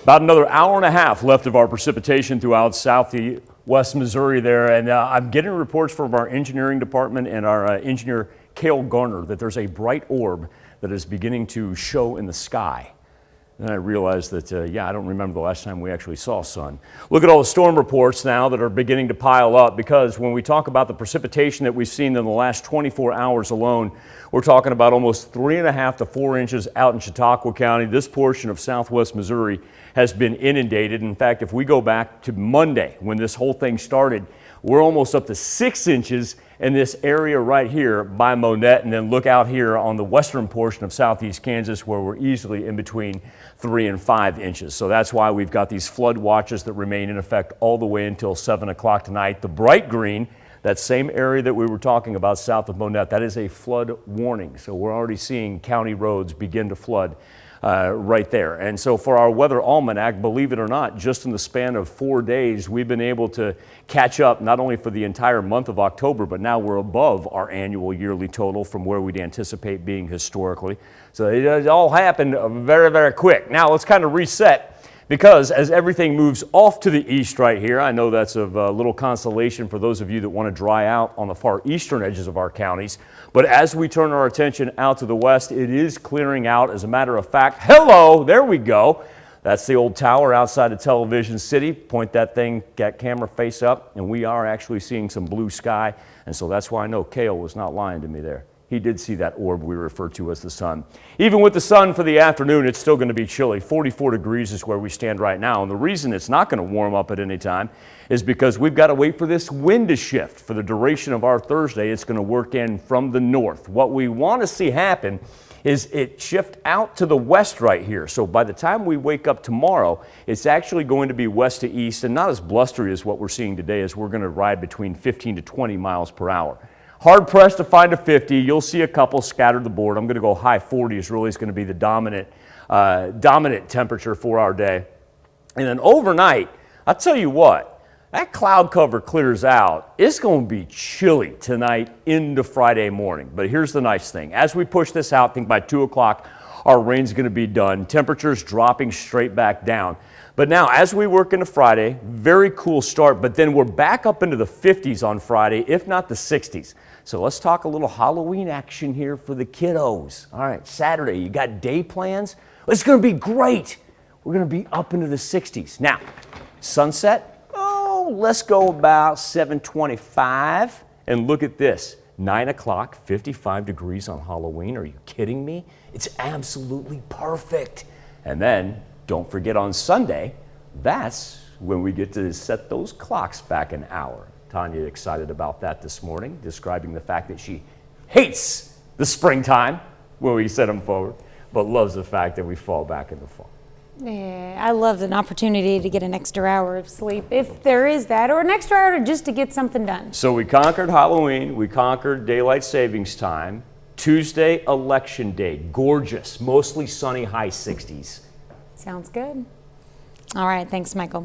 About another hour and a half left of our precipitation throughout southwest Missouri there, and I'm getting reports from our engineering department and our engineer Cale Garner that there's a bright orb that is beginning to show in the sky. Then I realized that, I don't remember the last time we actually saw sun. Look at all the storm reports now that are beginning to pile up, because when we talk about the precipitation that we've seen in the last 24 hours alone, we're talking about almost 3.5 to 4 inches out in Chautauqua County. This portion of southwest Missouri has been inundated. In fact, if we go back to Monday when this whole thing started, we're almost up to 6 inches in this area right here by Monette, and then look out here on the western portion of southeast Kansas where we're easily in between 3 and 5 inches. So that's why we've got these flood watches that remain in effect all the way until 7 o'clock tonight. The bright green, that same area that we were talking about south of Monette, that is a flood warning. So we're already seeing county roads begin to flood right there. And so for our weather almanac, believe it or not, just in the span of 4 days, we've been able to catch up not only for the entire month of October, but now we're above our annual yearly total from where we'd anticipate being historically. So it all happened very, very quick. Now let's kind of reset, because as everything moves off to the east right here, I know that's of little consolation for those of you that want to dry out on the far eastern edges of our counties. But as we turn our attention out to the west, it is clearing out. As a matter of fact, hello, there we go. That's the old tower outside of Television City. Point that camera face up, and we are actually seeing some blue sky. And so that's why I know Cale was not lying to me there. He did see that orb we refer to as the sun. Even with the sun for the afternoon, it's still going to be chilly. 44 degrees is where we stand right now. And the reason it's not going to warm up at any time is because we've got to wait for this wind to shift. For the duration of our Thursday, it's going to work in from the north. What we want to see happen is it shift out to the west right here. So by the time we wake up tomorrow, it's actually going to be west to east and not as blustery as what we're seeing today, as we're going to ride between 15 to 20 miles per hour. Hard pressed to find a 50. You'll see a couple scattered the board. I'm going to go high 40s really is going to be the dominant temperature for our day. And then overnight, I'll tell you what, that cloud cover clears out. It's going to be chilly tonight into Friday morning. But here's the nice thing. As we push this out, I think by 2 o'clock, our rain's going to be done. Temperatures dropping straight back down. But now, as we work into Friday, very cool start, but then we're back up into the 50s on Friday, if not the 60s. So let's talk a little Halloween action here for the kiddos. All right, Saturday, you got day plans? It's going to be great. We're going to be up into the 60s. Now, sunset, let's go about 7:25. And look at this, 9 o'clock, 55 degrees on Halloween. Are you kidding me? It's absolutely perfect. And then, don't forget on Sunday, that's when we get to set those clocks back an hour. Tanya excited about that this morning, describing the fact that she hates the springtime when we set them forward, but loves the fact that we fall back into fall. Yeah, I love an opportunity to get an extra hour of sleep, if there is that, or an extra hour just to get something done. So we conquered Halloween, we conquered daylight savings time. Tuesday, election day, gorgeous, mostly sunny, high 60s. Sounds good. All right, thanks, Michael.